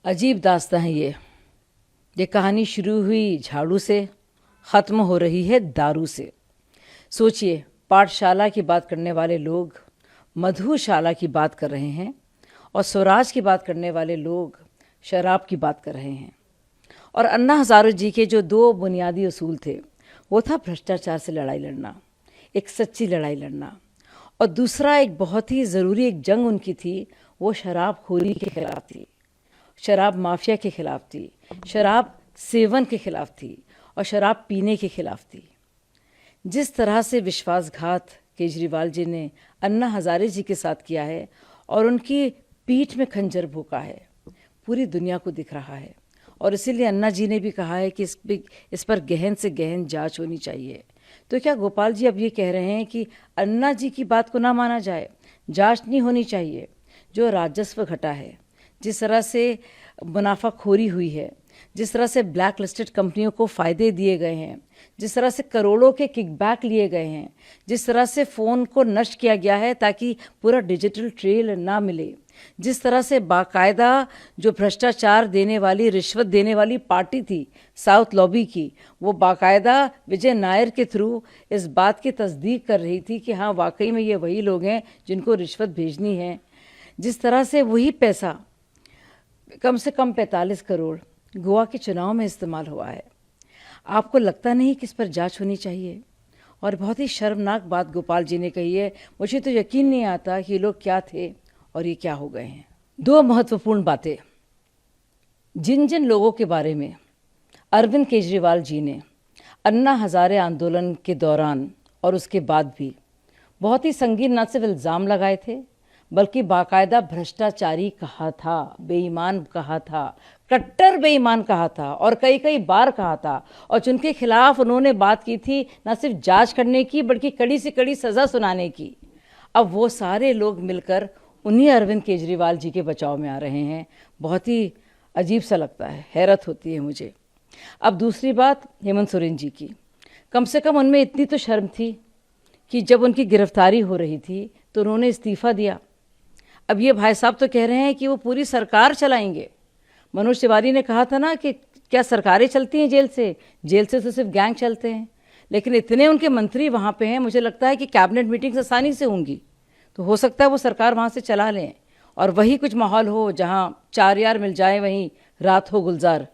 अजीब दास्तां है ये कहानी शुरू हुई झाड़ू से, ख़त्म हो रही है दारू से। सोचिए, पाठशाला की बात करने वाले लोग मधुशाला की बात कर रहे हैं और स्वराज की बात करने वाले लोग शराब की बात कर रहे हैं। और अन्ना हज़ारे जी के जो दो बुनियादी उसूल थे, वो था भ्रष्टाचार से लड़ाई लड़ना, एक सच्ची लड़ाई लड़ना, और दूसरा एक बहुत ही ज़रूरी एक जंग उनकी थी, वो शराबखोरी के खिलाफ थी, शराब माफिया के खिलाफ थी, शराब सेवन के खिलाफ थी और शराब पीने के खिलाफ थी। जिस तरह से विश्वासघात केजरीवाल जी ने अन्ना हज़ारे जी के साथ किया है और उनकी पीठ में खंजर भोंका है, पूरी दुनिया को दिख रहा है। और इसीलिए अन्ना जी ने भी कहा है कि इस पर गहन से गहन जांच होनी चाहिए। तो क्या गोपाल जी अब ये कह रहे हैं कि अन्ना जी की बात को ना माना जाए, जांच नहीं होनी चाहिए? जो राजस्व घटा है, जिस तरह से मुनाफाखोरी हुई है, जिस तरह से ब्लैक लिस्टेड कंपनियों को फ़ायदे दिए गए हैं, जिस तरह से करोड़ों के किकबैक लिए गए हैं, जिस तरह से फ़ोन को नष्ट किया गया है ताकि पूरा डिजिटल ट्रेल ना मिले, जिस तरह से बाकायदा जो भ्रष्टाचार देने वाली, रिश्वत देने वाली पार्टी थी साउथ लॉबी की, वो बाकायदा विजय नायर के थ्रू इस बात की तस्दीक कर रही थी कि हाँ वाकई में ये वही लोग हैं जिनको रिश्वत भेजनी है। जिस तरह से वही पैसा कम से कम 45 करोड़ गोवा के चुनाव में इस्तेमाल हुआ है, आपको लगता नहीं कि इस पर जांच होनी चाहिए? और बहुत ही शर्मनाक बात गोपाल जी ने कही है, मुझे तो यकीन नहीं आता कि ये लोग क्या थे और ये क्या हो गए हैं। दो महत्वपूर्ण बातें, जिन जिन लोगों के बारे में अरविंद केजरीवाल जी ने अन्ना हज़ारे आंदोलन के दौरान और उसके बाद भी बहुत ही संगीन न सिर्फ इल्ज़ाम लगाए थे, बल्कि बाकायदा भ्रष्टाचारी कहा था, बेईमान कहा था, कट्टर बेईमान कहा था और कई कई बार कहा था, और जिनके खिलाफ उन्होंने बात की थी न सिर्फ जांच करने की बल्कि कड़ी से कड़ी सज़ा सुनाने की, अब वो सारे लोग मिलकर उन्हीं अरविंद केजरीवाल जी के बचाव में आ रहे हैं। बहुत ही अजीब सा लगता है, हैरत होती है मुझे। अब दूसरी बात हेमंत सोरेन जी की, कम से कम उनमें इतनी तो शर्म थी कि जब उनकी गिरफ्तारी हो रही थी तो उन्होंने इस्तीफ़ा दिया। अब ये भाई साहब तो कह रहे हैं कि वो पूरी सरकार चलाएंगे। मनोज तिवारी ने कहा था ना कि क्या सरकारें चलती हैं जेल से तो सिर्फ गैंग चलते हैं। लेकिन इतने उनके मंत्री वहाँ पे हैं, मुझे लगता है कि कैबिनेट मीटिंग्स आसानी से होंगी, तो हो सकता है वो सरकार वहाँ से चला लें और वही कुछ माहौल हो जहाँ चार यार मिल जाए वहीं रात हो गुलजार।